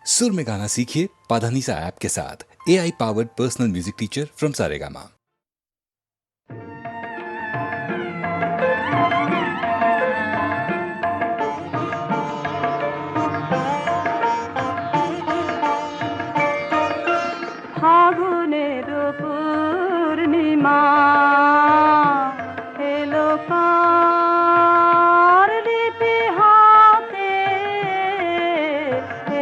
सुर में गाना सीखिए पाधानीसा ऐप के साथ। AI powered personal music teacher from Saregama. ফাগুনের পূর্ণিমা এলো কার লিপি হাতে,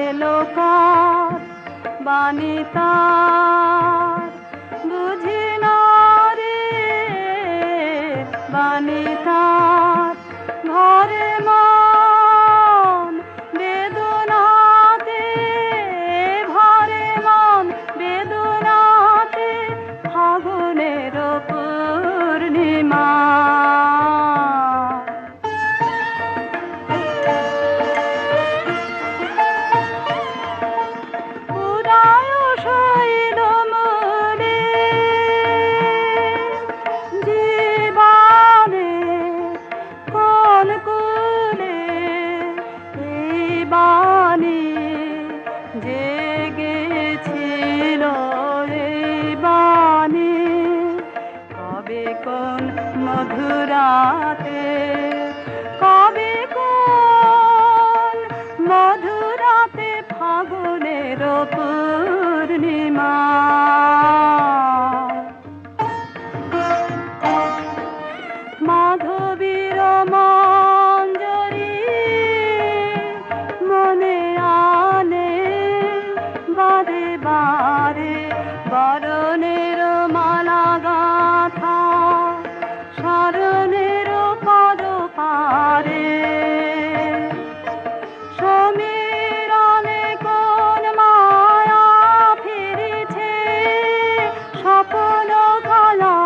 এলো কার বাণী তার বুঝি না রে, বাণী তার ঘরে মন বেদনাতে, ঘরে মন বেদনাতে ফাগুনের পূর্ণিমা। উদয় শৈল মূলে জীবনে কোন কুলে এই বাণী জেগেছিল, এই বাণী কবে কোন মধুরাতে, কবে কোন মধুরাতে ফাগুনের পূর্ণিমা। মাধবীর মঞ্জরি মনে আনে বারে বারে, বরণের মালা গাথা শরণের পদ পারে। সমীরণে কোন মায়া ফিরেছে, স্বপ্ন কালা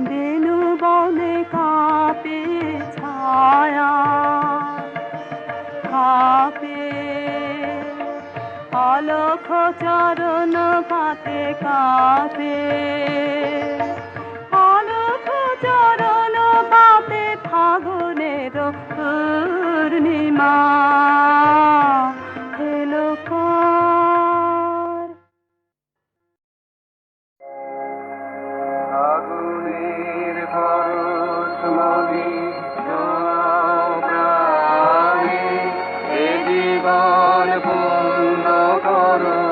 বেনু বনে কাঁপে ছায়া, কাঁপে অলখ চরণ পাতে, কাঁপে অলখ চরণ পাতে ফাগুনের পূর্ণিমা এলো কার। আগুনের পরশমণি ছোঁয়াও প্রাণে, এ জীবন পূর্ণ করো,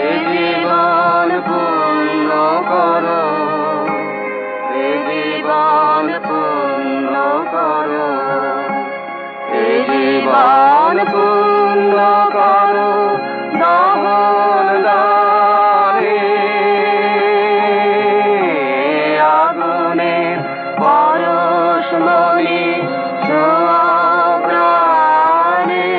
এ জীবন পূর্ণ করো, এ জীবন পূর্ণ করো, এ জীবন পূর্ণ করো দহন দানে। আগুনের পরশমণি ছোঁয়াও প্রাণে।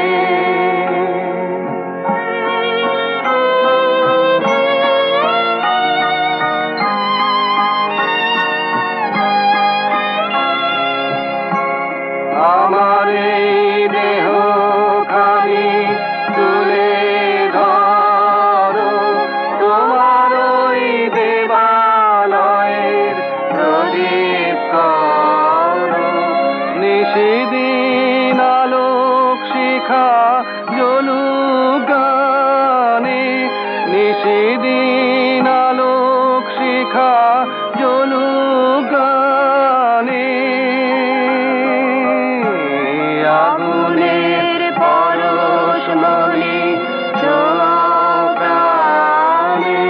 আমার এই দেহ খানি তুলে ধরো, তোমার ওই দেবালয়ের প্রদীপ করো। নিশিদিন আলোক শিখা জ্বলুক গানে, নিশিদিন আলোক শিখা জ্বলুক গানে। আগুনের পরশমণি ছোঁয়াও প্রাণে।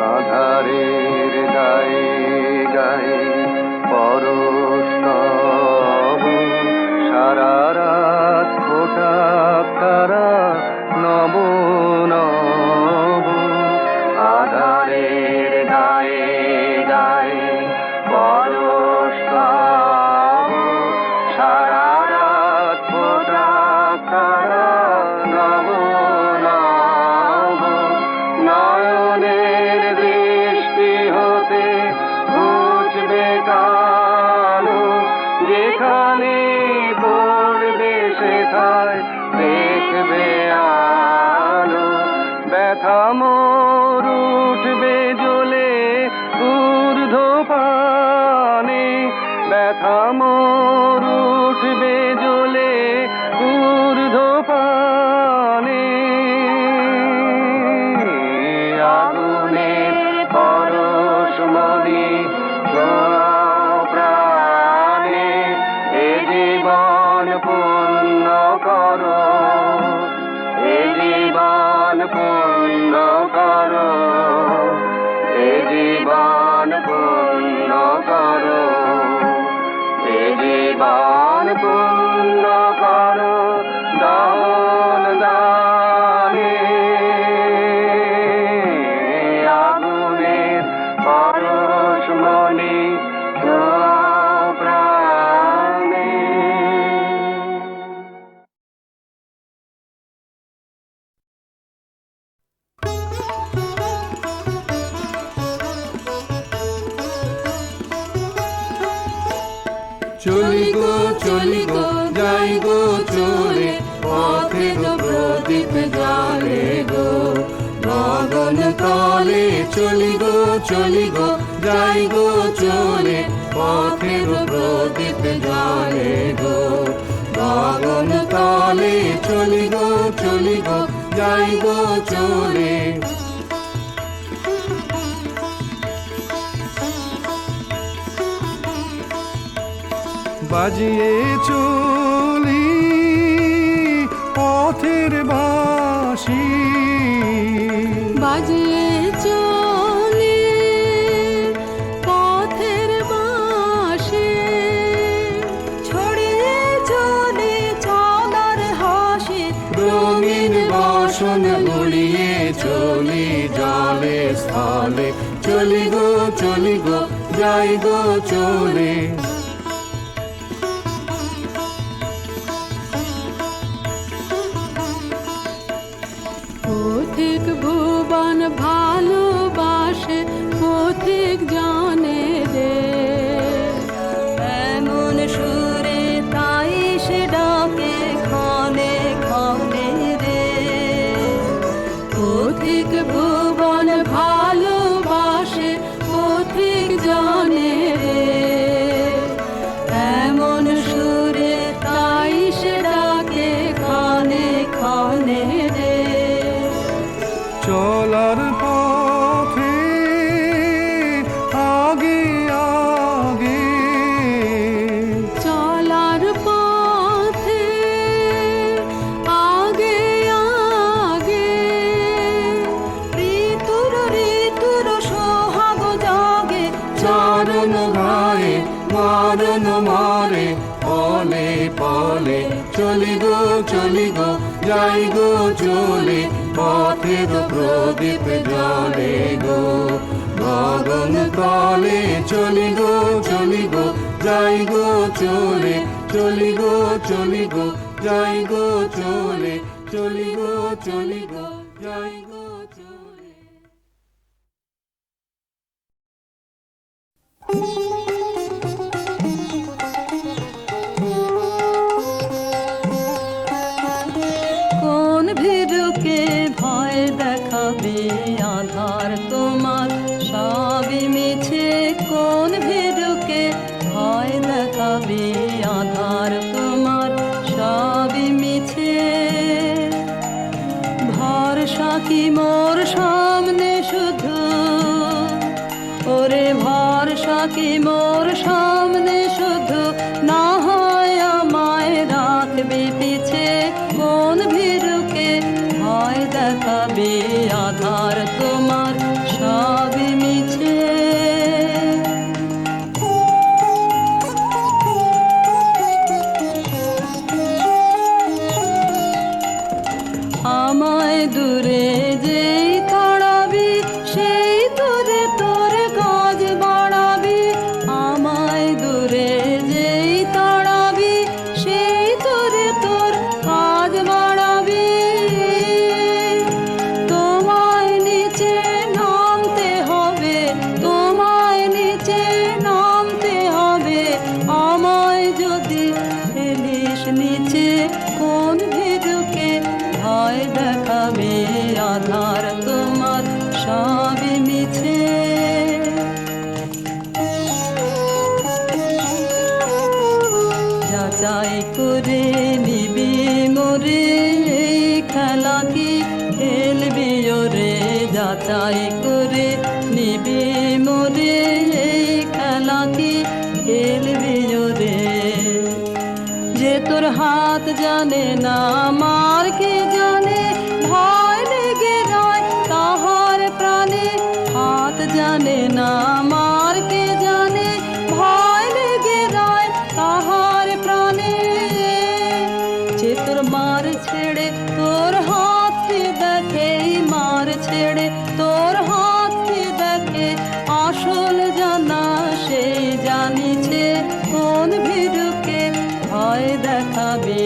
আধারের গায়ে গায়ে পরশ তব, সারা রাত ফোটা তারা নব নব। আধারের গায়ে গায়ে পরশ তব, সারা রাত ফোটা তারা নব নব। নয়নের দৃষ্টি হতে ঘুচবে কালো, যেখানে পড়বে সেথায় দেখবে আলো। ব্যথা মোর মোর উঠবে জ্বলে ঊর্ধ্বপানে, ব্যথা মোর উঠবে জ্বলে ঊর্ধ্বপানে। আগুনের পরশমণি ছোঁয়াও প্রাণে, এ জীবন পূর্ণ করো, এ জীবন পূর্ণ করো, এ জীবন পূর্ণ করো, এ জীবন পূর্ণ করো দান দানে। আগুনের পরশমণি ছোঁয়াও প্রাণে। চলি গো যাই গো চলে, পথে গো প্রদীপ জালে গো, গগন তলে চলি গো যাই গো চলে, পথে গো প্রদীপ জালে গো, গগন তলে চলি গো যাই গো চলে। বাজিয়ে চলি পথের বাঁশি, বাজিয়ে চলি পথের বাঁশি, ছড়িয়ে চলি চাঁদার হাসি, রঙিন বাসন উড়িয়ে চলি জলে স্থলে, চলি গো যাই গো চলে। পথিক ভুবন ভালোবাসে, পথিক জানে রে, এমন সুরে তাই সে ডাকে ক্ষণে ক্ষণে রে। পথিক ভুবন ভালোবাসে, পথিক জানে রে, এমন সুরে তাই সে ডাকে ক্ষণে ক্ষণে রে। চলার পথে আগে আগে, চলার পথে আগে আগে, ঋতুর সোহাগ জাগে, চরণ গায়ে মারণ মারে, পলে পলে চলি গো যাই গো চলে, পথের প্রদীপ জলে গো, গগন তলে চলি গো যাই গো চলে, চলি গো যাই গো চলে, চলি গো যাই গো চলে। কোন ভীরুকে ভয় দেখাবে আধার তোমার, সবই মিছে। কোন ভীরুকে ভয় দেখাবে আধার তোমার, সবই মিছে। ভরসা কি মোর সামনে শুধু, ওরে ভরসা কি মোর সামনে শুধু, না হয় আমায় রাখবে পিছে। কোন ভীরুকে ভয় দেখাবে আধার তোমার, সবই মিছে। আমায় দূরে যেই তাড়াবি, সেই দূরে তোর কাজ বাড়াবি। আমায় দূরে যেই তাড়াবি, সেই দূরে তোর কাজ বাড়াবি। তোমায় নিচে যাচাই করে নিবি মোরে, এই খেলা কি খেলবি ওরে? যে তোর হাত জানে না আমার কে জানে, ভয় লেগে রয় তাহার প্রাণে। হাত জানে না আমার কে জানে, ভয় লেগে রয় তাহার প্রাণে। যে তোর মার ছেড়ে তোর হাতটি দেখে, মার ছেড়ে তোর হাতটি দেখে, আসল জানা সেই জানিছে কোন ভীরুকে। ভয় দেখাবে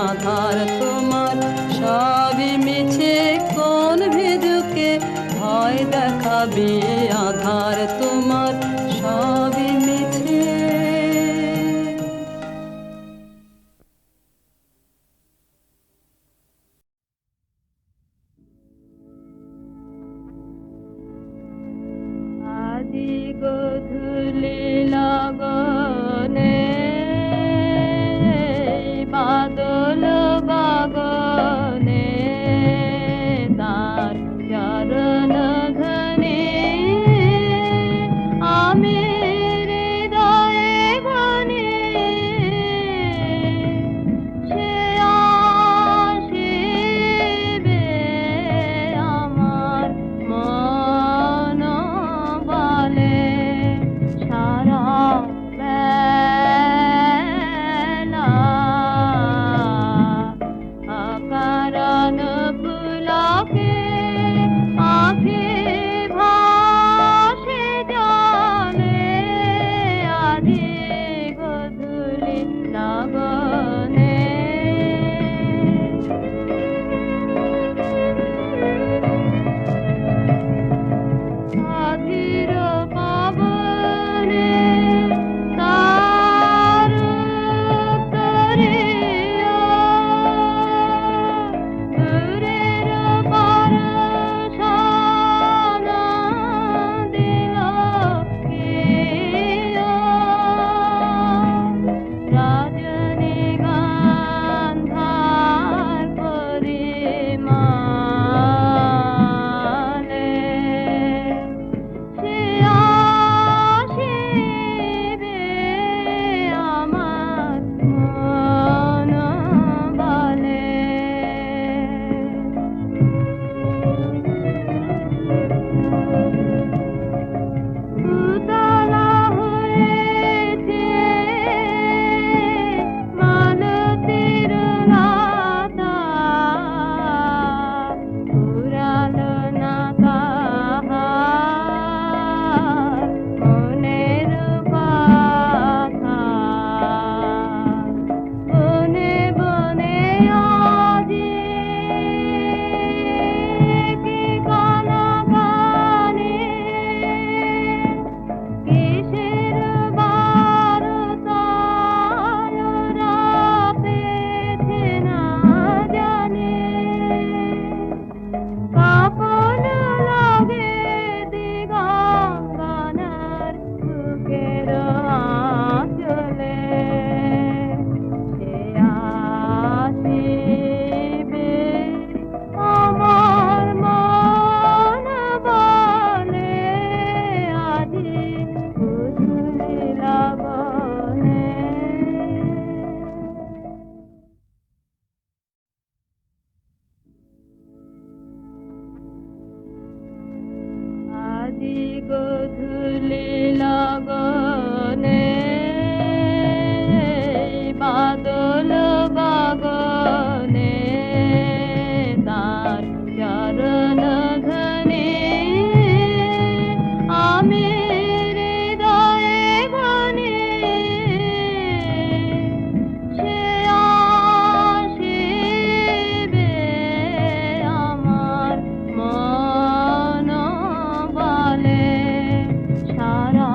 আধার তোমার সবই মিছে, কোন ভীরুকে ভয় দেখাবে আধার তোমার সবই মিছে। আজি গধূলি লগনে বাদল বাগনে, তার চরণ ধনে আমি হৃদয়ে ঘনে। সে আসিবে আমার মন বলে, সারা বেলা অকারণ পুলকে আঁখি ভাসে জলে। আজি গধূলি লগনে অধীর পাবনে তার উত্তরীয়, দূরের পরশানা দিল কিয়। রজনীগন্ধার পরিমলে সে আসিবে আমার মন বলে। উতলা হয়েছে মালতীর লতা, ফুরালো না তাহার মনের কথা। বনে বনে আজি কি কানাকানি, কিসের বারতাল রাতেছে না জানি। কাপন লাগে দিগঙ্গনার বুকের আঁচলে, সে আসিবে আমার মন বলে। আজি গধূলি লগনে আজি গধূলি লগনে বাদল বাগনে, তার চরণ ধনে আমি হৃদয়ে ঘনে। সে আসিবে আমার মন বলে, সারা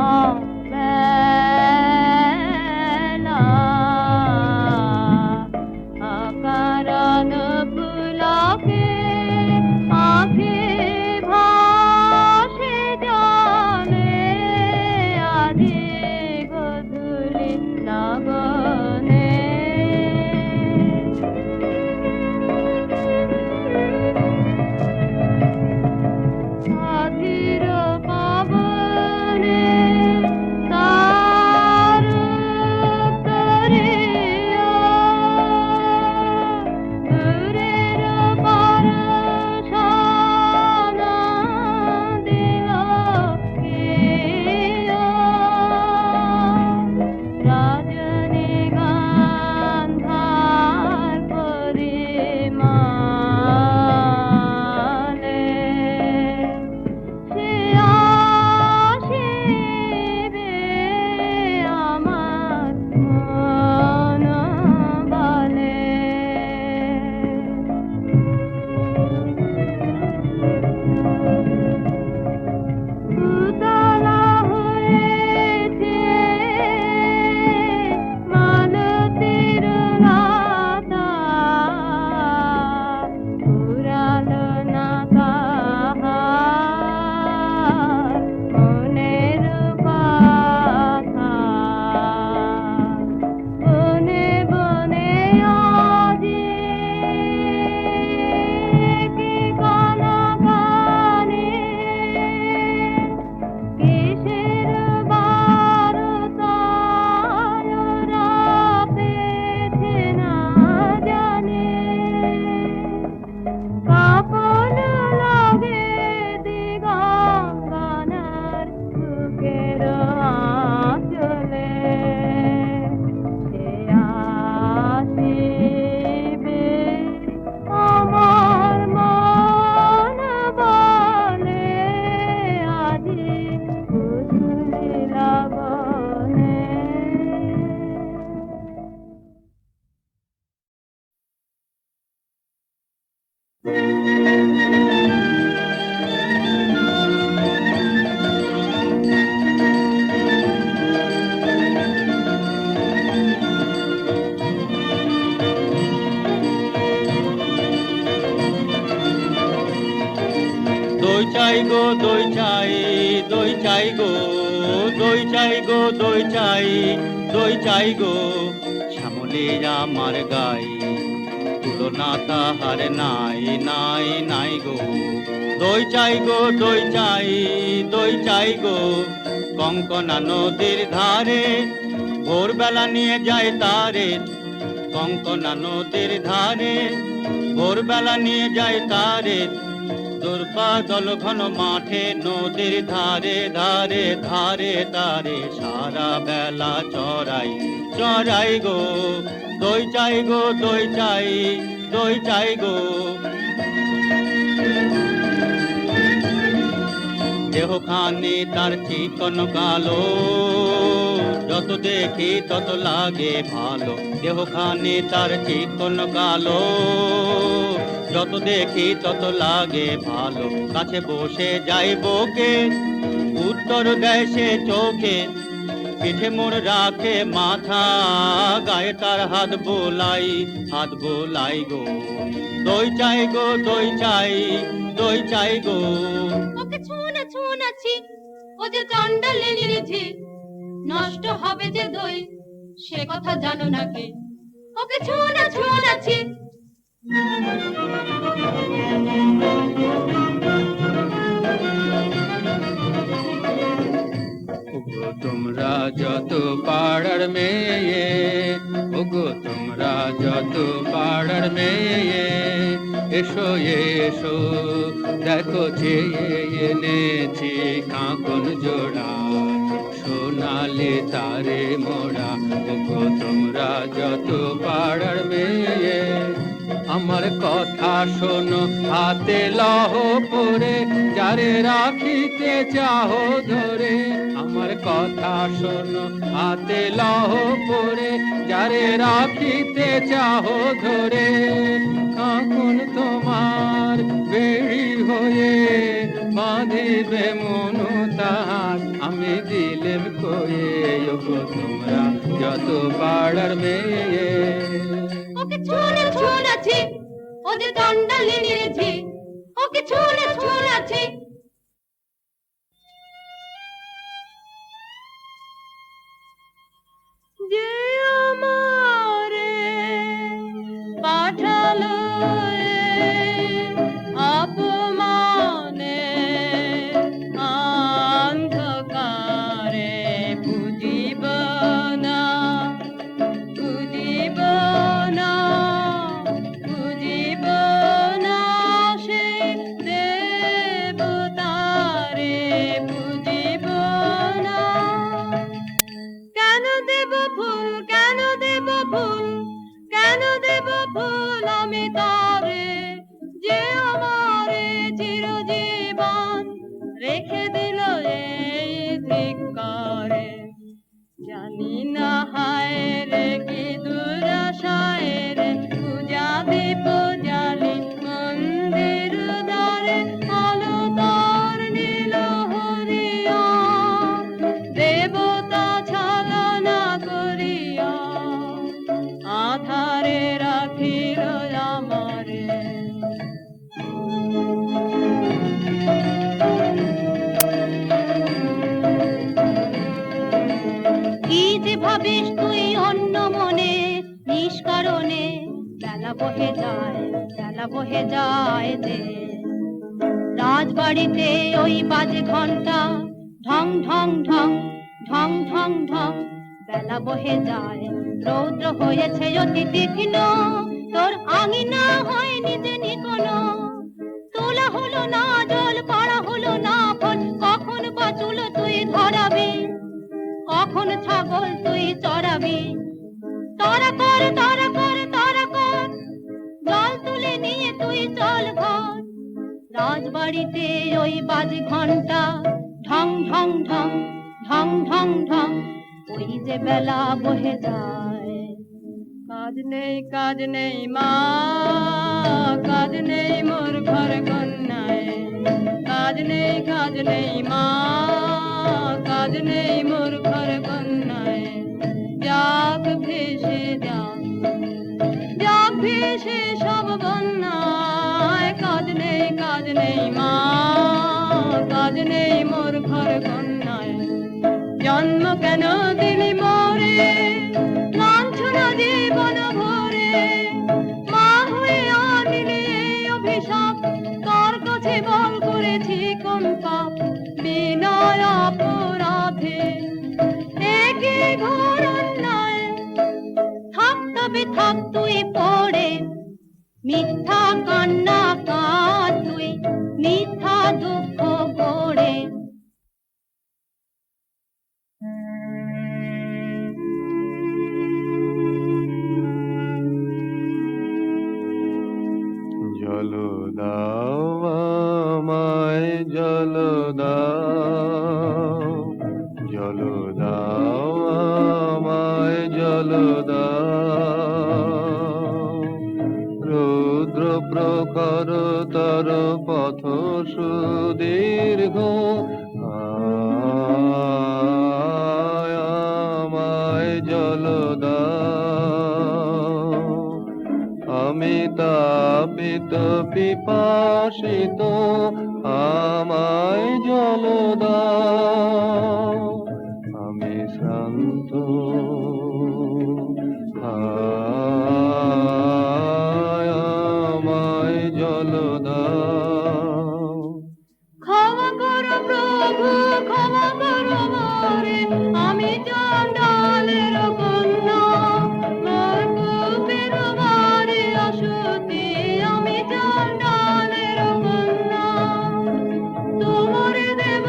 গো দই চাই, দই চাই গো, দই চাই গো, দই চাই, দই চাই গো, শ্যামলী আমার গাই, তুলনা তাহার নাই নাই নাই গো। দই চাই গো, দই চাই, দই চাই গো, কঙ্কনা নদীর ধারে ভোরবেলা নিয়ে যায় তারে, কঙ্কনা নদীর ধারে ভোরবেলা নিয়ে যায় তারে, দুর্বা দল ঘন মাঠে নদীর ধারে ধারে ধারে তারে, সারা বেলা চড়াই চড়াই গো। দই চাই গো, দই চাই, দই চাই গো। দেহখানি তার চিকন কালো, যত দেখি তত লাগে ভালো। দেহখানি তার চিকন কালো, যত দেখি তত লাগে ভালো। কাছে বসে যাইবকে উত্তর দেয় সে চোখে, পিঠে মোর রাখে মাথা, গায়ে তার হাত বোলাই, হাত বোলাই গো। দই চাই গো, দই চাই, দই চাই গো। ওকে ছুঁনা ছুঁনাছি, ও যে চন্ডালিনীর ঝি, নষ্ট হবে যে দই, সে কথা জানো না কে? ওকে ছুঁনা ছুঁনাছি। ওগো তোমরা যত পাড়ার মেয়ে, ওগো তোমরা যত পাড়ার মেয়ে, এসো এসো দেখো চেয়ে এনেছি কাঁকন জোড়া, সোনালি তারে মোড়া। ওগো তোমরা যত পাড়ার মেয়ে, আমার কথা শোনো হাতে লহ পরে, যারে রাখিতে চাহো ধরে। আমার কথা শোনো হাতে লহ পরে, যারে রাখিতে চাহো ধরে। কাঁকন তোমার বেড়ি হয়ে বাঁধিবে মনু তাহার, আমি দিলেম কয়ে। ওগো তোমরা যত পাড়ার মেয়ে, ওকে ছুঁনা ছুঁনাছি, ও যে চন্ডালিনীর ঝি, ওকে ছুঁনা ছুঁনাছি। যে আমারে পাঠালো অপমানে অন্ধকারে, বুঝিব না, বুঝিব না, বুঝিব না সে দেবতারে, বুঝিব না। কেন দেব ফুল, কেন দেব ফুল, কেন দেব ফুল আমি তারে, যে আমারে চিরজীবন রেখে দিল এই ধিক্কারে। জানি না হায় রে কি দুরাশায় রে, পূজা দীপ জ্বালি মন্দির দ্বারে, আলো তার নীল হরিয়া, দেবতা ছলনা করিয়া, আধারে রাখিল আমারে। কি যে ভাবিস তুই অন্য মনে, নিষ্কারণে বেলা বহে যায়, বেলা বহে যায় যে। রাজবাড়িতে ওই বাজে ঘন্টা, ঢং ঢং ঢং, ঢং ঢং ঢং, বেলা বহে যায়। রৌদ্র হয়েছে অতি তীক্ষ্ণ, তোর আঙিনা হয়নি যে নিকোনো। তোলা হলো না জল, পাড়া হলো না ফল, কখন বাঁচুল তুই ধরাবি, কখন ছাগল তুই চড়াবি। তারা কর, তারা কর, তারা কর, জল তুলে নিয়ে তুই চল ঘর। রাজবাড়িতে ওই বাজে ঘন্টা, ঢং ঢং ঢং, ঢং ঢং ঢং, ওই যে বেলা বহে যায়। কাজ নেই, কাজ নেই মা, কাজ নেই মোর ঘর কন্যায়। কাজ নেই, কাজ নেই মা, কাজ নেই মোর ঘর কন্যায়। যাক ভেসে যাক, যাক ভেসে সব বন্যায়। কাজ নেই, কাজ নেই মা, কেন দিলি মরে লাঞ্ছনা জীবন ভরে মা হয়ে আনিলে এই অভিশাপ তোর কাছে বল করেছি কোন পাপ বিনয় অপরাধে একই ঘোর অন্যায় থাক তবে থাক তুই পড়ে মিথ্যা কান্না কাঁদ তুই মিথ্যা দুঃখ গড়ে জল দাও আমায় জল দাও, জল দাও আমায় জল দাও। রুদ্র প্রখর তর পথ সুদীর্ঘ আমায় জল দাও। আমি তাপিত পিপাসিত আমায় জল দাও। আমি শ্রান্ত আমায় জল দাও। ক্ষমা করো প্রভু ক্ষমা করো মোরে আমি চণ্ডালের কন্যা মোর বুকের ভারে অসতী আমি চণ্ডালের কন্যা তোমার দেব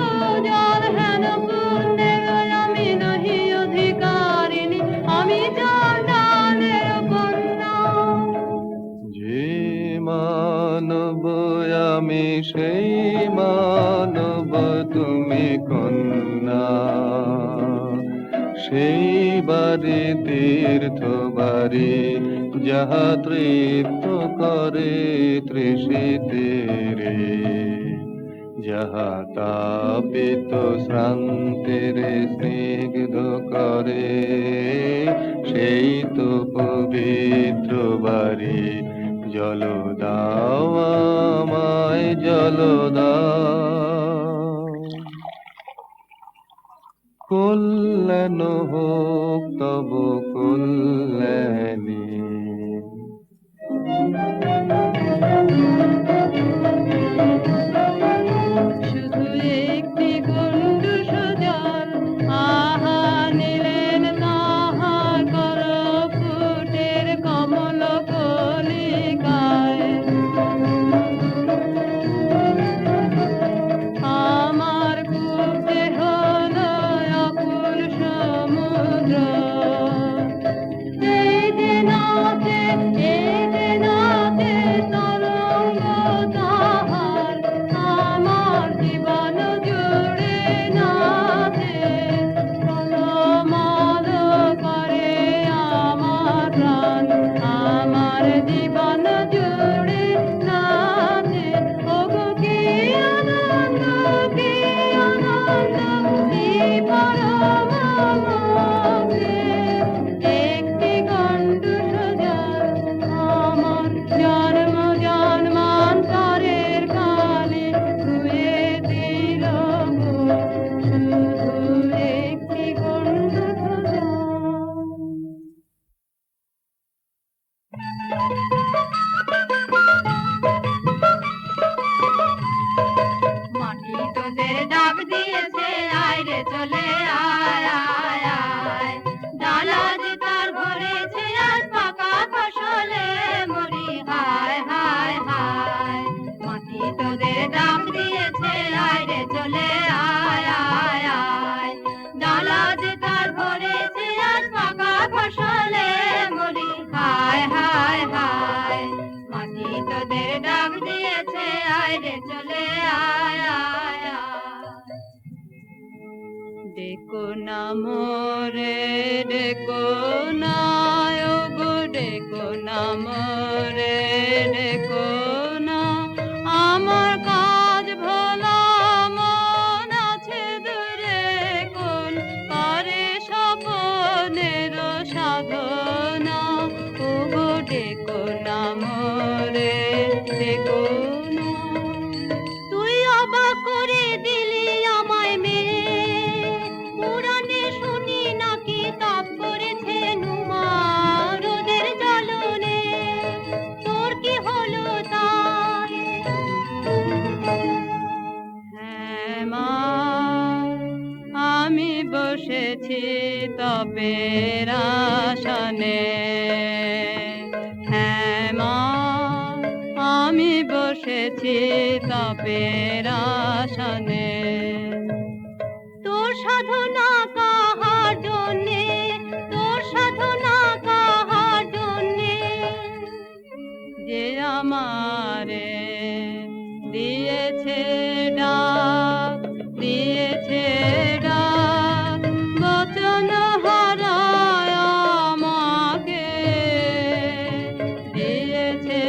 জল হেন পুণ্যের আমি নহি অধিকারিণী আমি চণ্ডালের কন্যা যে মানব আমি সেই মানব তুমি কন্যা। সেই বাড়ি তীর্থ বাড়ি যাহা তৃপ্ত করে তৃষিতের, যাহা তাপিত শ্রান্তের স্নিগ্ধ করে সেই তো পবিত্র বাড়ি। জল দাও আমায় জল দাও। কল্যাণ হোক তব কল্যাণী। শুধু একটি গন্ডু সুজল আহা নিলেন তাহার কর ফুটের কমল কলিকায়। আমার খুব দেহ অকুল সমুদ্র এই যে নাচে তরঙ্গ তাহার আমার জীবন জুড়ে নাচে প্রলমল করে আমার প্রাণ আমার জীবন জুড়ে নাচে ওগো কি আনন্দ কি পরম আনন্দে একটি গন্ডু সুজল আমার জন্ম জন্মান্তরের কালে ধুয়ে দিল গো শুধু একটি গন্ডু সুজল। মাটি তোদের ডাক দিয়েছে আয় রে চলে আয় আয় আয় ডালা যে তার ভরেছে আজ পাকা ফসলে মরি হায় হায় হায়। মাটি তোদের ডাক দিয়েছে আয় রে চলে আয় আয় আয় ডালা যে তার ভরেছে আজ পাকা ফসলে মরি হায় হায় হায়। মাটি তোদের ডাক দিয়েছে আয় রে চলে আয় আয় আয়। ডেকো না মোরে ডেকো না ওগো ডেকো না মোরে ডেকো না আমার কাজ ভোলা মন আছে দূরে কোন করে স্বপনের সাধনা ওগো ডেকো না মোরে ডেকো না। তুই অবাক করে দিলি আমায় মেয়ে পুরাণে শুনে বসেছি তপের আসনে, হ্যাঁ মা আমি বসেছি তপের আসনে। তোর সাধনা কাহার জন্যে, তোর সাধনা কাহার জন্যে, যে আমারে দিয়েছে ডাক, দিয়েছে ডাক, বচন হারায় আমাকে দিয়েছে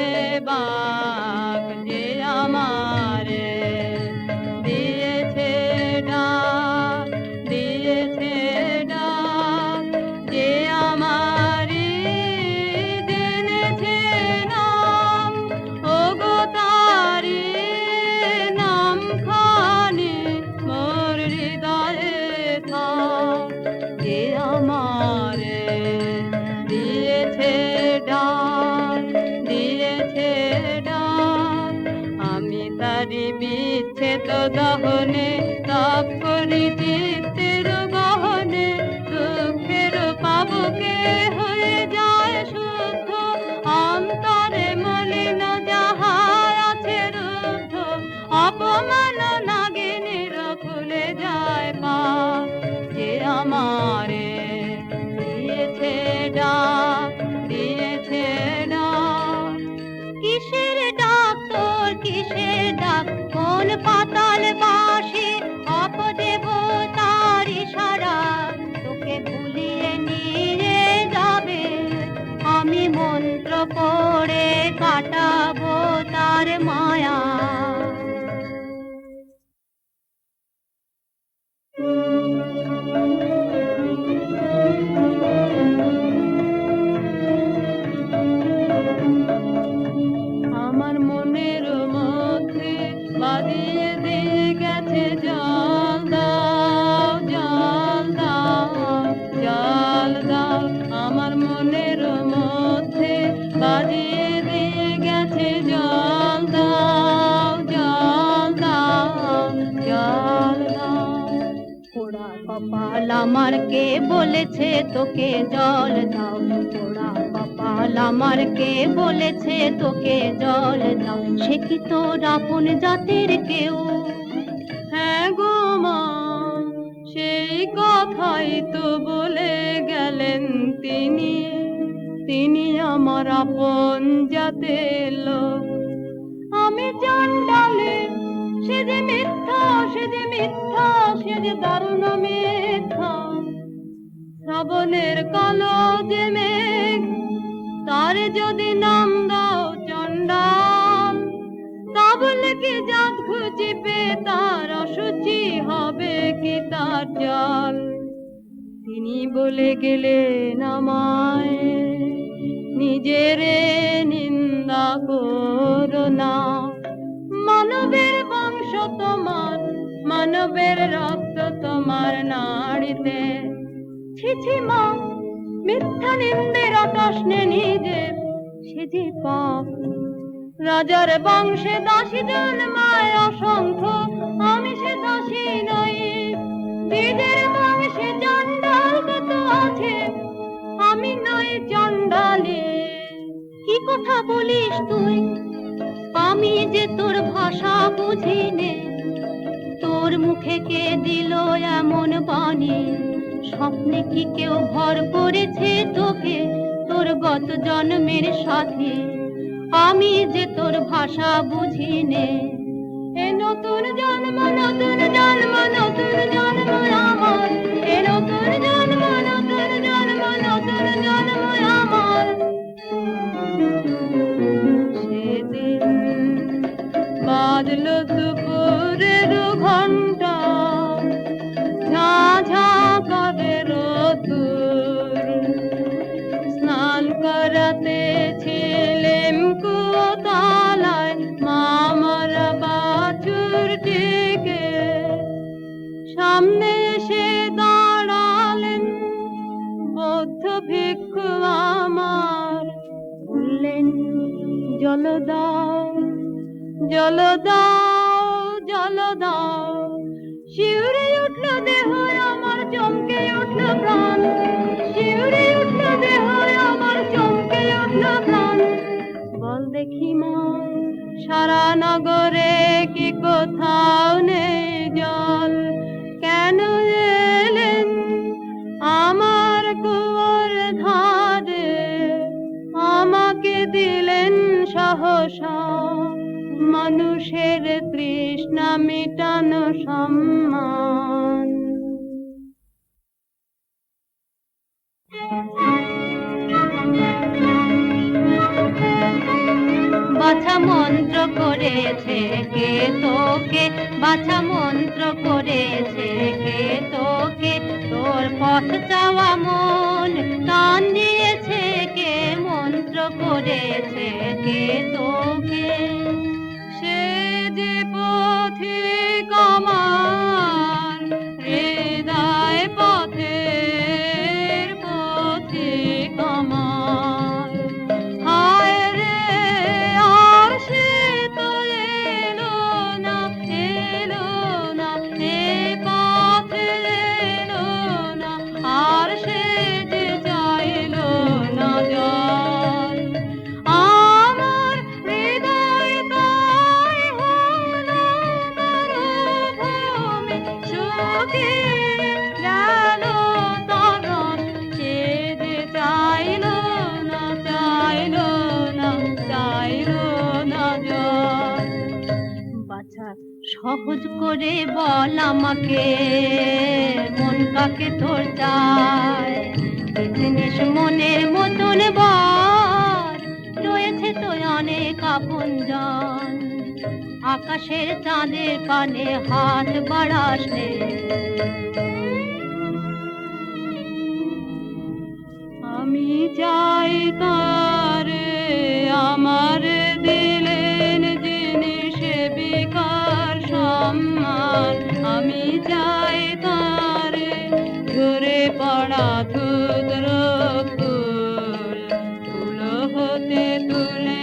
বাক, যে আমারে দিয়েছে ডাক, দিয়েছে ডাক, যে আমারে জেনেছে নাম, ওগো তারি নাম খানি মোর হৃদয়ে থাক, যে আমারে দিয়েছে ডাক, দিয়েছে ডাক। আমি তারি বিচ্ছেদ দহনে তাপ করি চিত্তের গহনে, দুঃখের পাবকে হয়ে যায় শুদ্ধ, অন্তরে মলিন যাহা আছে রুদ্ধ, অপমান নাগিনীর খুলে যায় পাপ, যে আমারে দিয়েছে ডাক, দিয়েছে ডাক। কিসের ডাক তোর, কিসের ডাক, কোন পাতাল বাসি অপদেবতার ইশারা তোকে ভুলিয়ে নিয়ে যাবে, আমি মন্ত্র পড়ে কাটাবো তার মায়া। আমার মনের মধ্যে বাদিয়ে দিয়ে গেছে জল দাও, জল দাও, জল দাও। আমার মনের মধ্যে বাদিয়ে দিয়ে গেছে জল দাও, জল দাও, জল দাও। পোড়া কপাল আমার কে বলেছে তোকে জল দাও, পোড়া কপাল আমার কে বলেছে তোকে জল দাও, সে কি তোর আপন জাতের কেউ? হ্যাঁ গো মা সেই কথাই তো বলে গেলেন তিনি, তিনি আমার আপন জাতের লোক। আমি চণ্ডালে সে যে মিথ্যা, সে যে মিথ্যা, সে যে দারুণ মিথ্যা। শ্রাবণের কালো যে মেঘ তার যদি নাম দাও চণ্ডাল, তা বলে কি জাত খুঁজিবে তার অসুচি হবে কি তার জল? তিনি বলে গেলেন আমায় নিজের নিন্দা করো না, মানবের বংশ তোমার, মানবের রক্ত তোমার নাড়িতে। ছি ছি মা মিথ্যা নিন্দের অটসনে নিজে, সে যে পাপ। রাজার বংশে দাসী জন্মায় অসংখ্য, আমি সে দাসী নই। বীজের বংশে চণ্ডাল কত আছে, আমি নই চণ্ডালী। কি কথা বলিস তুই, আমি যে তোর ভাষা বুঝি নে। তোর মুখে কে দিল এমন বাণী, স্বপ্নে কি কেউ ভর করেছে তোকে তোর গত জন্মের সাথে? আমি যে তোর ভাষা বুঝি নে। এ নতুন জন্ম, নতুন জন্ম, নতুন জন্ম আমার, এ নতুন জন্ম, নতুন জন্ম, নতুন জন্ম আমার। সেদিন বাজলো দুপুরের ঘন্টা, ঝাঁ ঝাঁ করে রোদ্দুর। স্নান করাতে ছিলেম কুতালায়, মামারা বাছুরটিকে সামনে এসে দাঁড়ালেন বৌদ্ধ ভিক্ষু আমার। বললেন জল দাও, জল দাও, জল দাও। শিউরে উঠল দেহ আমার চমকে উঠল প্রাণ, শিউরে উঠল দেহ আমার, চমকে উঠল প্রাণ। বল দেখি মন, সারা নগরে কি কোথাও নেই জল? কেন এলেন আমার কুয়োর ধারে, আমাকে দিলেন সহসা মানুষের তৃষ্ণা মিটানো সম্মান। বাছা মন্ত্র করেছে কে তোকে, বাছা মন্ত্র করেছে কে তোকে, তোর পথ চাওয়া মন টান দিয়েছে কে, মন্ত্র করেছে কে তোকে। সে যে পথিক আমার, হৃদয় পথের পথিক আমার। হায় রে আর সে তো এলো না, এলো না, এ পথে এলো না, আর সে যে চাইলো না জল। আমার হৃদয় তাই হলো মরুভূমি, শুকিয়ে গেল তরণ, সে যে চাইলো না, চাইলো না, চাইলো না জল। বাছা সহজ করে বল আমাকে, মন কাকে তোর চায়? জিনিস মনের মতন বল, রয়েছে তো অনেক আপনজন। আকাশের চাঁদের পানে হাত বাড়াস রে, আমি চাই তারে আমার দিলেন জিনিস বিকার সম্মান। আমি চাই তারে ঝরে পড়া ধুদ্র ফুল, তুলো হতে তুলে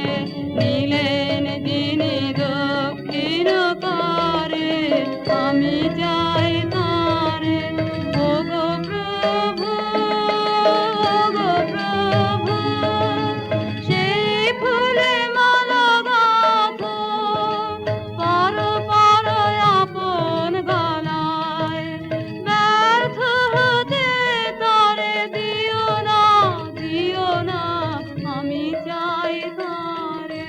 নিলেন যিনি দক্ষিণ করে। আমি চাই তারে ওগো প্রভু, ওগো প্রভু, সেই ফুলে মালা গাঁথো, পর পর আপন গলায়। ব্যর্থ হতে তারে দিও না, দিও না, আমি চাই তারে।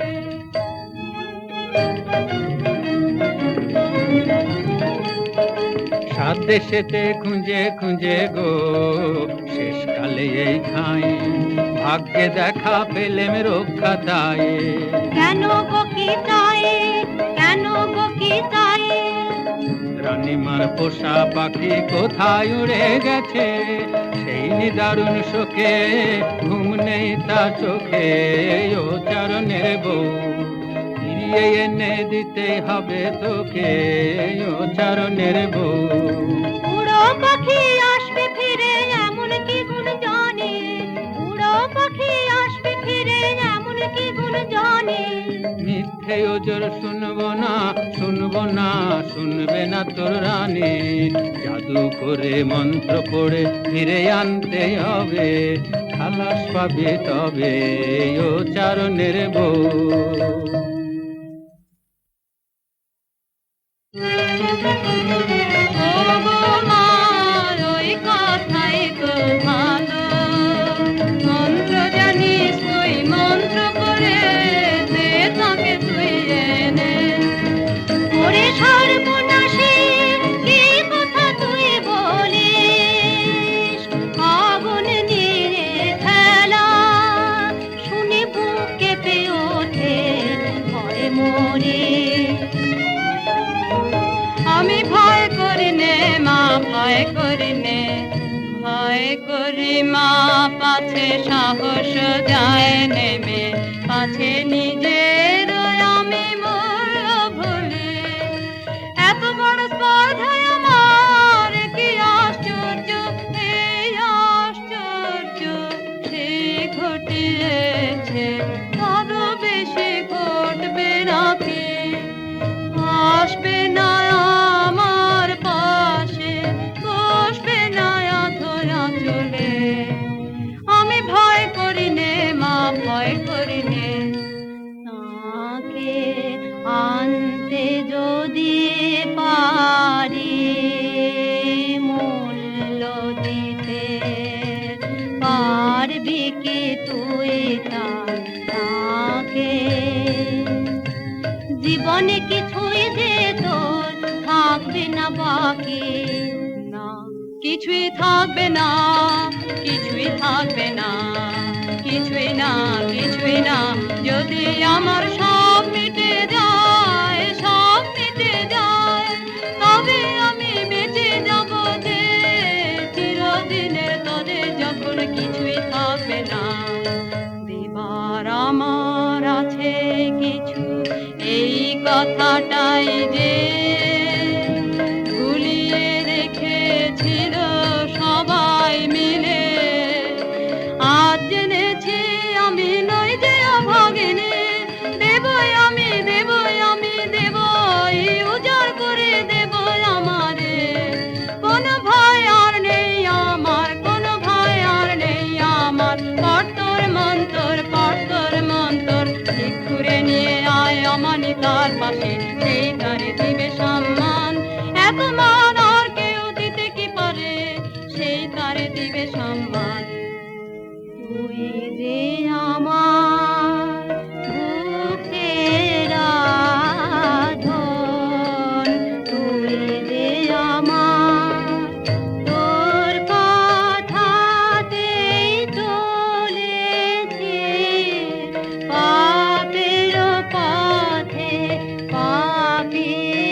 সাত দেশেতে খুঁজে খুঁজে গো, শেষকালে এই ঠাঁই ভাগ্যে দেখা পেলেম রক্ষা তাই। কেন গো কি চাই, কেন গো কি চাই? রানীমার পোষা পাখি কোথায় উড়ে গেছে, সেই নিদারুণ শোকে ঘুম নেই তার চোখে। ও চরণের বউ, ফিরিয়ে এনে দিতে হবে তোকে, ও চরণের বউ। উড়ো পাখি আসবে ফিরে এমন কি গুণ জানি, উড়ো পাখি আসবে ফিরে এমন কি গুণ জানি। মিথ্যে ওজোর শুনবো না, শুনবো না, শুনবে না তোর রানী। জাদু করে মন্ত্র পড়ে ফিরে আনতে হবে, খালাস পাবে তবে ও চারণের বউ। ওগো মা, ওই কথাই তো ভালো, মন্ত্র জানিস তুই, মন্ত্র করে দে তাকে তুই এনে। ওরে সর্বনাশী, কি কথা তুই বলিস? আগুন নিয়ে খেলা শুনে বুক কেঁপে ওঠে, ভয়ে মরে। আমি ভয় করি নে মা, ভয় করি নে, ভয় করি মা, পাছে সাহস যায় নেমে, পাছে নিজের আমি মূল্য ভুলি। এত বড় স্পর্ধায় আমার কি আশ্চর্য, এই আশ্চর্য সে ঘটিয়েছে, আরো বেশি ঘটবে নাকি? আসবে না আমার পাশে, বসবে না অনেক কিছুই যে তোর থাকবে না বাকি, না কিছুই থাকবে না, কিছুই থাকবে না, কিছুই না, কিছুই না। যদি আমার সব মিটে যায়, সব মিটে যায়, তবে আমি বেঁচে যাব যে চিরদিনের তরে, যখন কিছুই থাকবে না। দেবার আমার আছে কিছু, এই কথাটাই যে গুলিয়ে রেখেছিল সবাই মিলে। আজ জেনেছি আমি নই যে অভাগিনী, দেবই আমি, দেবই আমি, দেবই উজাড় করে দেবই আমারে। কোনো ভয় আর নেই আমার, কোনো ভয় আর নেই আমার। পড়তর মন্তর, পড়তর মন্তর, ঠিক করে নিয়ে আয় অমানিতার পাশে, সেই তারে দিবে সম্মান। এত মান আর কেউ দিতে কি পারে, সেই তারে দিবে সম্মান। তুই যে আমার বুকের আধন, তুই যে আমার, তোর কথাতেই চলেছি পাপের পথে, পাপিয়সী।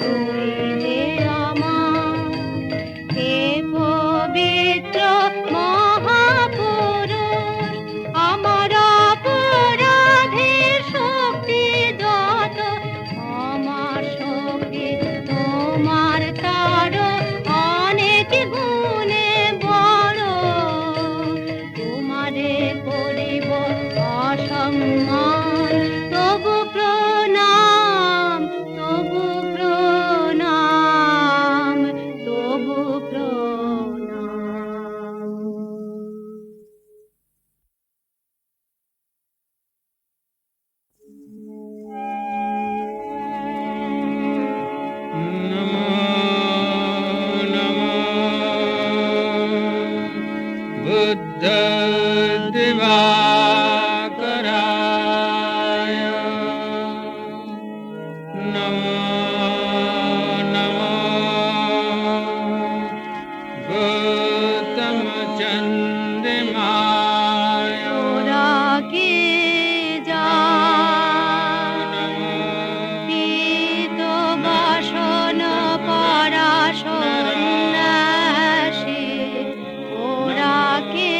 তুই যে আমার হে পবিত্র মহাপুরুষ, আমার অপরাধের শক্তি যত, আমার শক্তি তোমার তারও অনেক গুণে বড়। তোমারে করিব অসম্মান, তবু প্রণাম, তবু প্রণাম, তবু প্রণাম। নমো নমো বুদ্ধ দিবাকরায়, নমো নমো গৌতম চন্দ্রিমায়, ওরা কি জানে পীত বাসন পরা সন্ন্যাসী, ওরা কে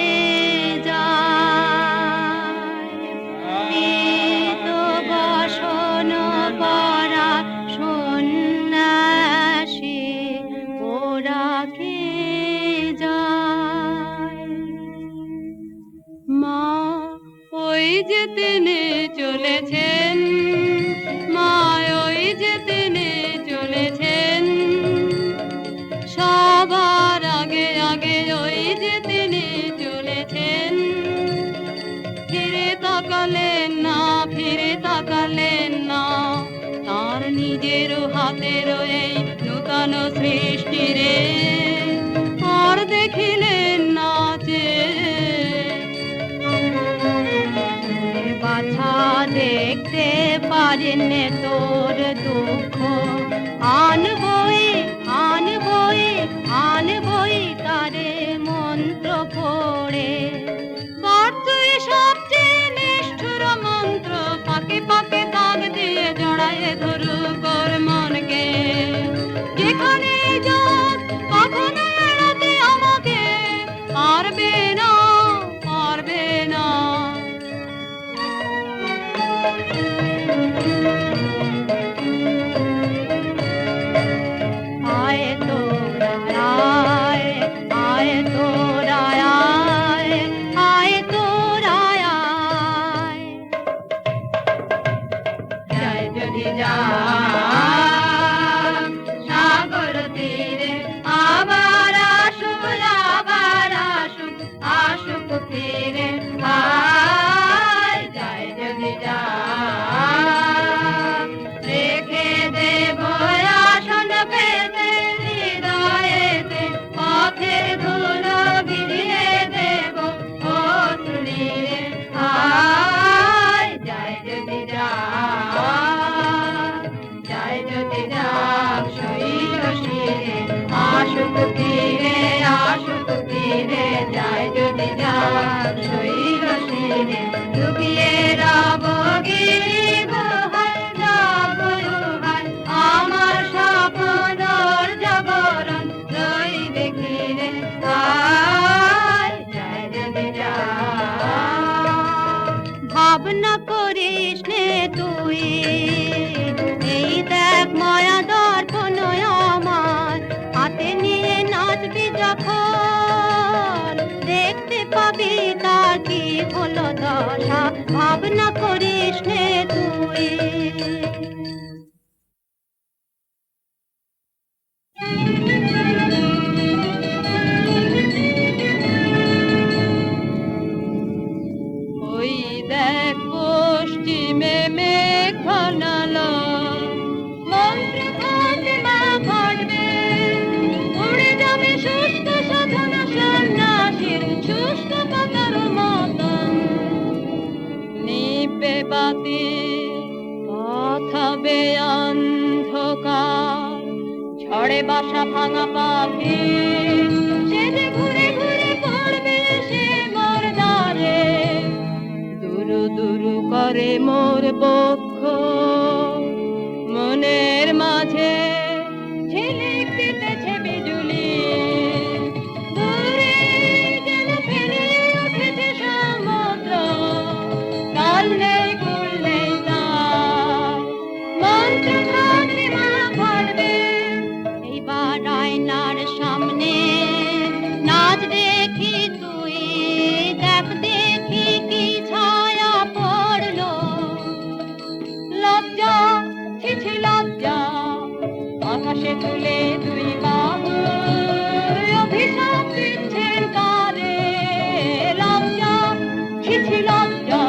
যায় পীত বাসন পরা সন্ন্যাসী, ওরা কে যায়। মা ওই যে তিনি চলেছেন, মা ওই যে তিনি চলেছেন, সবার আগে আগে ওই যে তিনি চলেছেন। ফিরে তাকালেন না, ফিরে তাকালেন না, তার নিজের হাতের এই নূতন সৃষ্টি রে আর দেখিলেন না যে। বাছা দেখতে পারেন তোর দুঃখ, আনবই, আনবই, আনবই তারে মন্ত্র পড়ে। তুই সবচেয়ে নিষ্ঠুর মন্ত্র, পাকে পাকে তাক দিয়ে জড়ায় ধরু কর মনকে। যেখানে যাক কখনো এড়াতে আমাকে পারবে না, পারবে না। ভাবনা করিস নে তুই। ওই দেখ পশ্চিমে মেঘ ঘনালো, মন্ত্র ফাতেমা ঘটবে, উড়ে যাবে শুষ্ক সাধনা সন্ন্যাসীর শুষ্ক পাতার মতন। নিবে বাতি পথ হবে অন্ধকার, ঝড়ে বাসা ভাঙা পাখি সে যে ঘুরে ঘুরে পড়বে সে মোর দ্বারে। দুরু দুরু করে মোর বক্ষ, মনের মাঝে ঝিলিক দিতেছে বিজুলি। দূরে যেন ফেলে উঠেছে সমুদ্র, কাল নেই কুল নেই তার, মন্ত্র ফাতেমা ঘটবে। এইবার আয়নার সামনে নাচ দেখি তুই, দেখ দেখি কি ছায়া পড়লো। লজ্জা ছিছি লজ্জা, আকাশে তুলে দুই বাহু অভিশাপ দিচ্ছেন কারে। লজ্জা ছিছি লজ্জা,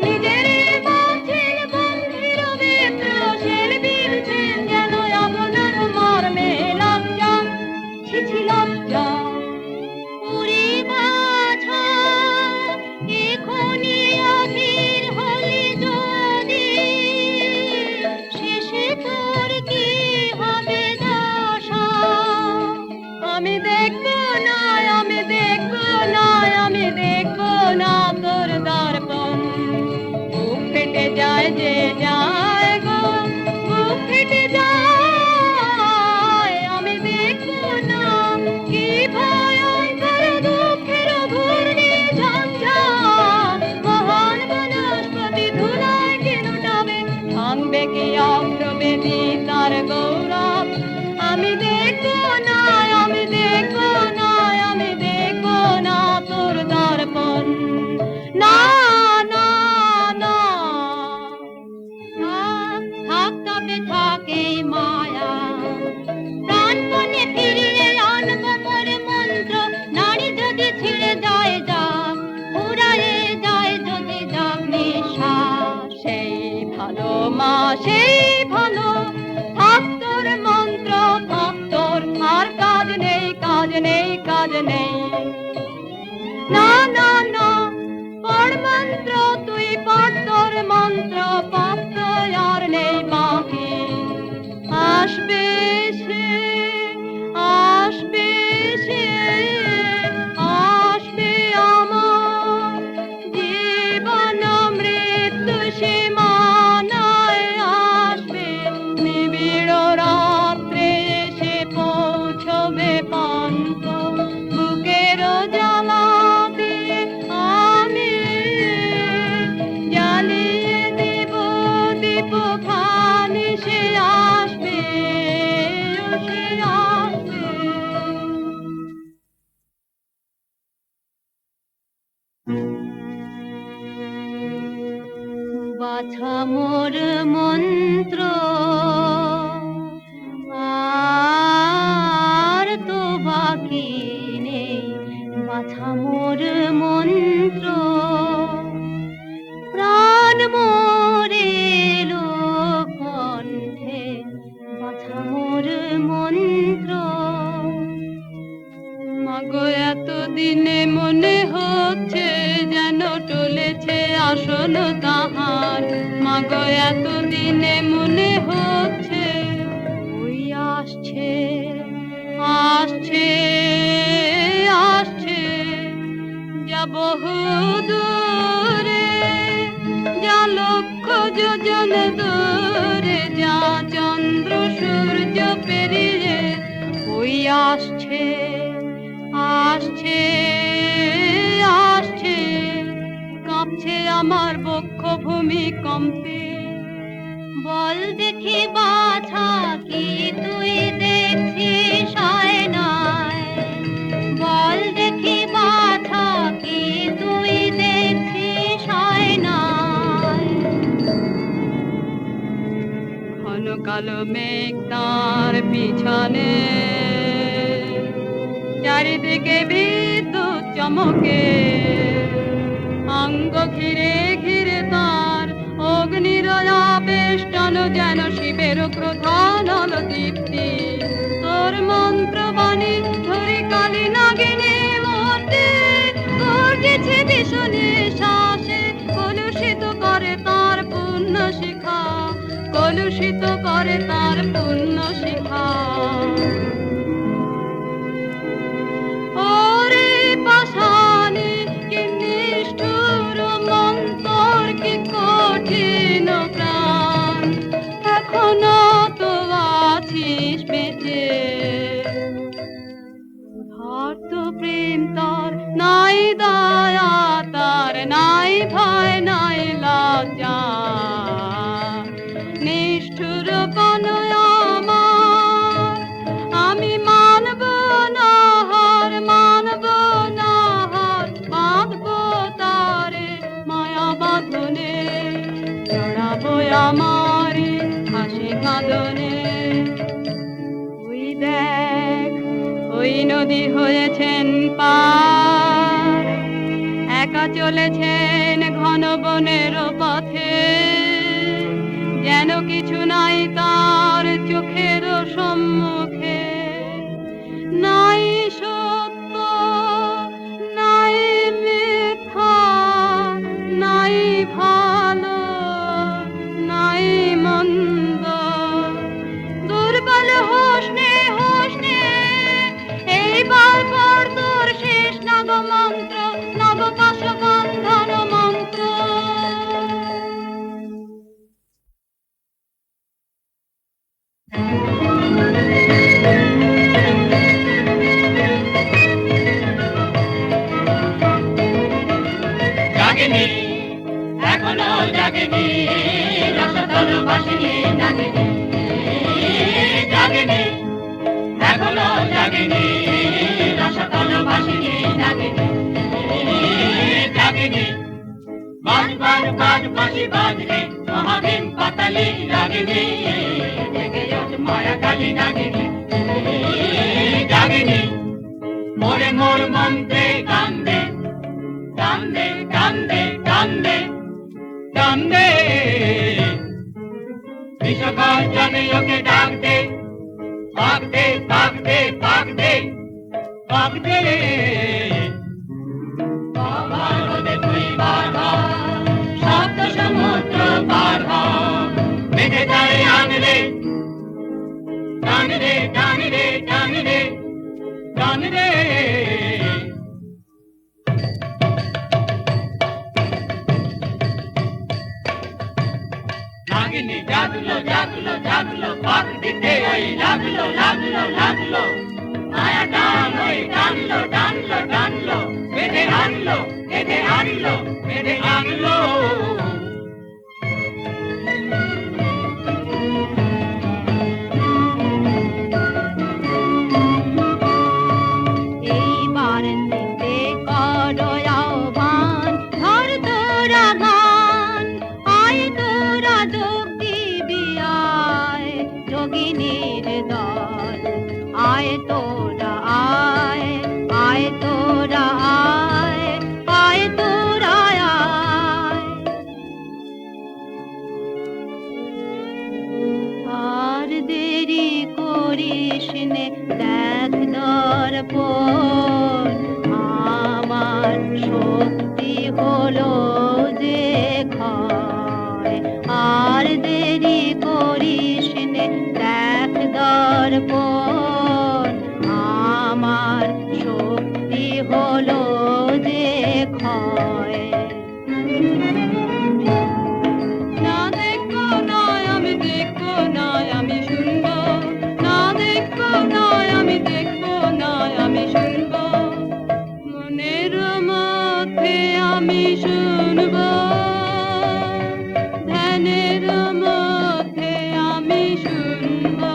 নিজের বাঁচিল বন্ধির মিত্র শের বিনছেন যেন আপনার মর্মে। লজ্জা ছিছি লজ্জা, উড়ি বাছা এখনই অধীর হলি যদি, শেষে তোর কি হবে দশা। আমি দেখবো না, আমি দেখবো না, আমি দেখবো না তোর দর্পণ। বুক ফেটে যায় যে যায় গো, বুক ফেটে যায়। আমি দেখবো না কি ভয়ঙ্কর দুঃখের ঘূর্ণি ঝঞ্ঝা, মহান বনস্পতি ধুলায় কি লুটাবে, ভাঙবে কি অগ্রবেদী তার গৌরব। আমি দেখবো না, আমি দেখবো না, আমি দেখবো না তোর দর্পণ। না না না, থাক থাক তবে থাকে মায়া, প্রাণপণে ফিরিয়ে আনবো মোর মন্ত্র। নারী যদি ছিঁড়ে যায় যাক, ফুরায়ে যায় যদি যাক নিঃশ্বাস, সেই ভালো মা সেই ভালো। থাক তোর মন্ত্র, থাক তোর, আর কাজ নেই কাজ নেই কাজ নেই। না না না, পড় মন্ত্র তুই পড় তোর মন্ত্র, পাপ তো আর নেই বাকি। আসবে সে, আসবে সে, আসবে আমার জীবন মৃত্যু সীমানায়। আসবে নিবিড় রাত্রে এসে পৌঁছবে পান্ত, বুকের জ্বালাতে আমি জ্বালিয়ে দেব দীপ খানি। সে আসবে, সে আসবে। বাছা মোর মন্ত্র, আর তো বাকি নেই। বাছা মোর মন্ত্র, প্রাণ মোরে কণ্ঠে। বাছা মোর মন্ত্র, মাগো এত দিনে মনে হচ্ছে যেন টলেছে আসন তাহার। মাগো এত দিনে মনে হচ্ছে ওই আসছে আসছে আসছে, যা বহু দূরে, যা লক্ষ যোজন দূরে, যা চন্দ্র সূর্য পেরিয়ে ওই আসছে আসছে আসছে। কাঁপছে আমার বক্ষ ভূমি কম্পে। বল দেখি বাছা কি তুই দেখছিস আয়নায়, বল দেখি বাছা কি তুই দেখছিস আয়নায়। কালো মেঘ তার পিছনে, চারিদিকে বিদ্যুৎ চমকে, অঙ্গ ঘিরে ঘিরে তার অগ্নির আবেষ্টন, যেন শিবের প্রধান দীপ্তি। তোর মন্ত্রবাণী ধরি কালী নাগিনী মূর্তি, গর্জেছে ভীষণে শ্বাসে, কলুষিত করে তার পুণ্য শিখা, কলুষিত করে তার পুণ্য শিখা। ওরে পাষাণী কি নিষ্ঠুর মন্তর, কি কঠিন প্রাণ, এখনো তো আছিস বেঁচে। উদার্ত প্রেম তার নাই, দয়া তার নাই, ভয় নাই লজ্জা, নিষ্ঠুর কনয় আমার, আমি মানব না হার, মানব না হার, বাঁধব তারে মায়া বাঁধনে, জড়াবো আমারে হাসি কাঁদনে। ওই দেখ ওই নদী হয়েছেন পার, একা চলেছেন ঘন বনের পথে, যেন কিছু নাই তার চোখের সম্মুখে, নাই সত্য নাই মিথ্যা, নাই ভালো নাই মন্দ, দুর্বল হোসনে হোসনে এইবার পর তোর শেষ নব মন্ত্র, নব পাশবন্ধন মন্ত্র। জাগেনি এখনো জাগেনি, রসতল বাসিনী নাগিনী। জাগেনি এখনো জাগেনি, রসতল বাসিনী নাগিনী। জাগেনি বাজ বাজ বাজ বাঁশি বাজরে, মহাভীম পাতালি নাগিনী, জেগে ওঠ মায়া কালী নাগিনী। জাগেনি মোরে মোর মন্ত্রে কান্দে, কান্দে কান্দে কান্দে কান্দে, বিশ্বগর্জনে ওকে ডাক দে, পাক দে পাক দে পাক দে পাক দে। বাবার হতে তুই বার হ, সপ্ত সমুদ্র পার হ, বেঁধে যায় আনরে, টান রে টান রে টান রে টান রে। নাগিনী জাগলো জাগলো জাগলো, পাক দিতে ওই লাগলো লাগলো লাগলো, মায়া টান ওই টানলো টানলো টানলো, বেঁধে আনলো বেঁধে আনলো বেঁধে আনলো। এইবার নিতে করো আহ্বান, ধর তোরা গান, আয় তোরা যোগ দিবি আয়, যোগিনীর দল, আয় তোরা আয়, আয় তোরা আয়, আয় তোরা আয়। আর দেরি করিস নে, দেখ দর্পণ, আমার শক্তি হলো যে ক্ষয়। আর দেরি করিস নে, দেখ দর্পণ, আমার শক্তি হলো যে ক্ষয়। না দেখবো নয় আমি দেখবো নয় আমি শুনবো, না দেখবো নয় আমি দেখবো নয় আমি শুনবো, মনের মধ্যে আমি শুনবো, ধ্যানের মধ্যে আমি শুনবো,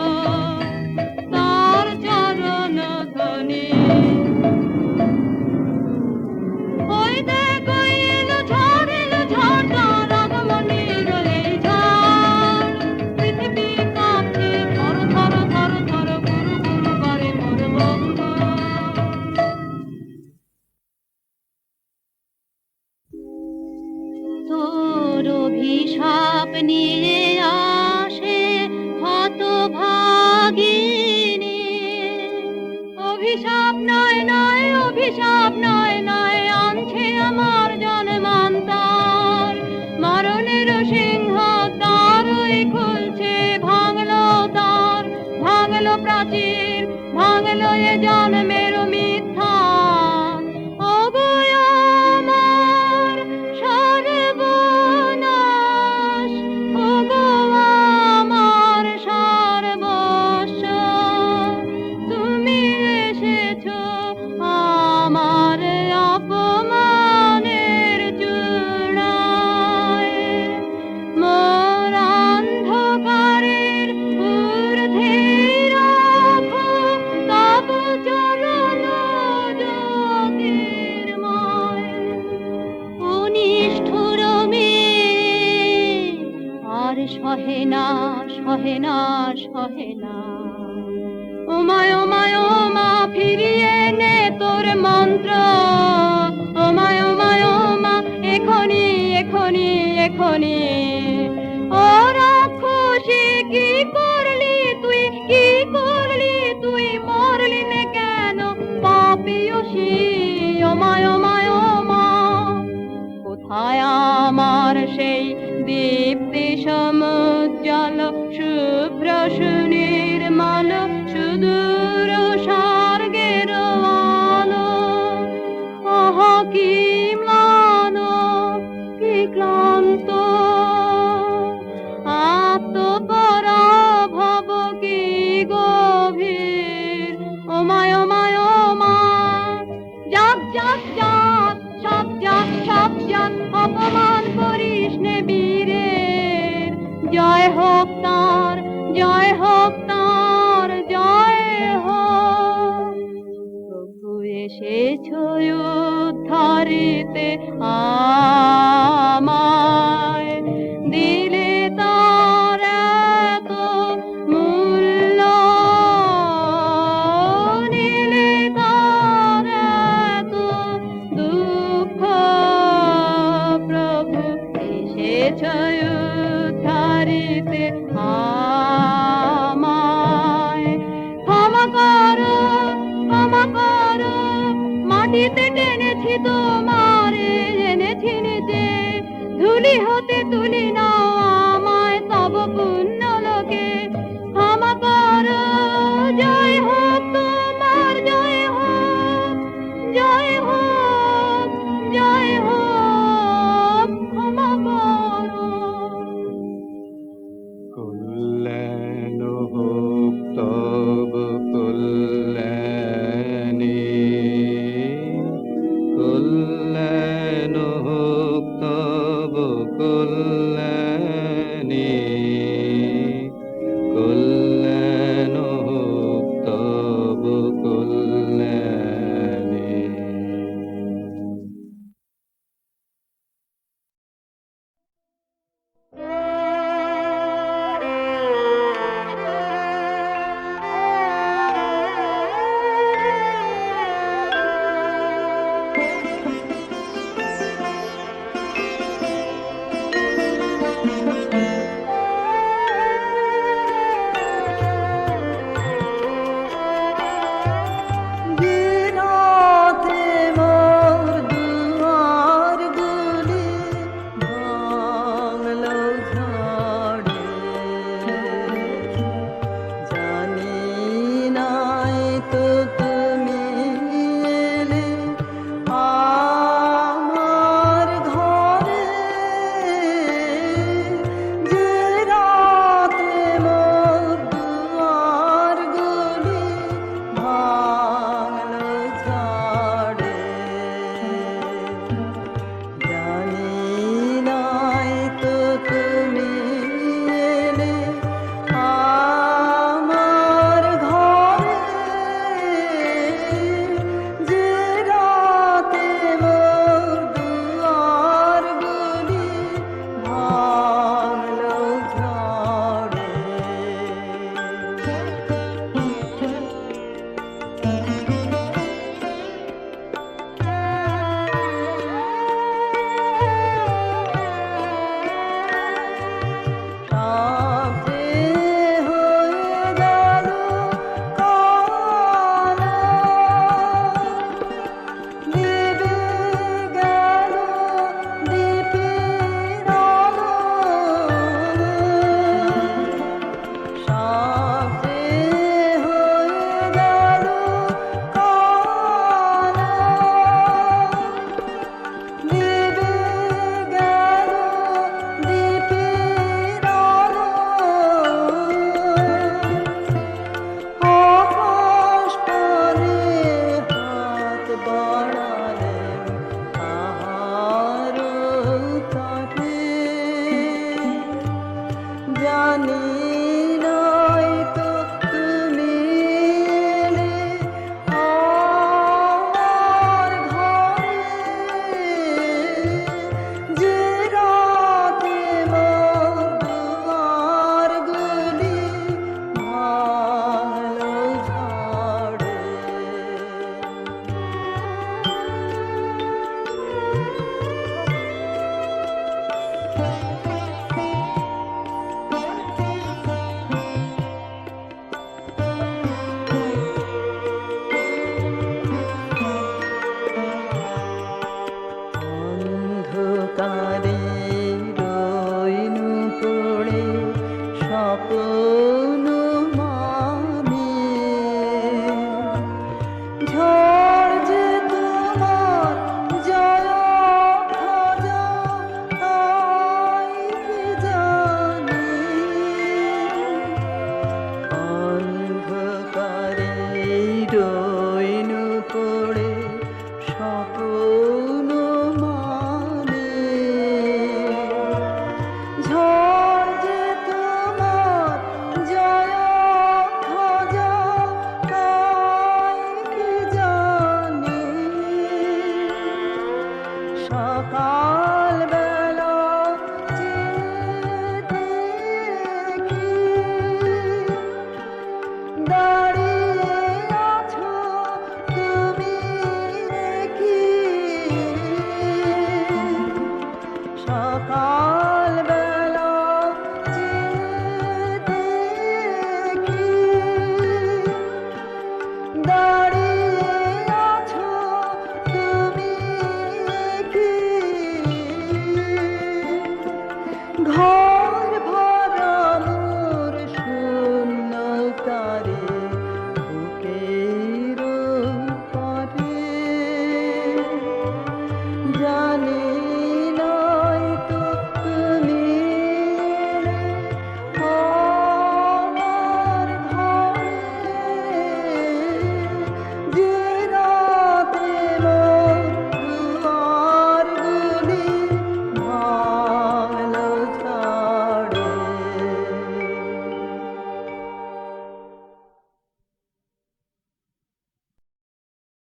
প্রাচীর ভাঙলো এ জন্মের মিথ্যা ওগো আমার সর্বনাশ ওগো আমার সর্বস্ব তুমি এসেছো আমার অপমানের চূড়ায় মোর অন্ধকারের ঊর্ধ্বে রাখো তব চরণ জ্যোতির্ময় অনিষ্ঠুর মেয়ে আর সহে না সহে না সহে না ওমা ফিরিয়ে নে তোর মন্ত্র ওমা এখনি এখনি এখনি ও রাক্ষসী কি করলি তুই মরলি নে কেন পাপিয়সী ওমা কোথায় আমার সেই দীপ্তি সমুজ্জ্বল শুভ্র সুনির্মল সুদূর স্বর্গের আলো আহা কি ম্লান কি ক্লান্ত আত্মপরাভব কি গভীর ওমায় যাক সব যাক অপমান করিস নে বীরের জয় হোক তার জয় হোক প্রভু এসেছো উদ্ধারিতে আমায় দিলে তার এত মূল্য নিলে তার এত দুঃখ প্রভু এসেছো উদ্ধারিতে আমায় ক্ষমা করো মাটিতে টেনেছি তোমারে এনেছি নিজে ধুলি হতে তুলি নাও আমায় তব পুণ্য লোকে ক্ষমা করো জয় হোক তোমার জয় হোক ক্ষমা করো কল্যাণ হোক তব কল্যাণী কল্যাণ হোক তব কল্যাণী টইন পড়ে স্বপ্ন মানে ঝড় যে তোমার জয় খোঁজা তাই কি জানে সকাল বেলা দেখি দাঁড়িয়ে আছো তুমি দেখি সকাল বেলা দেখি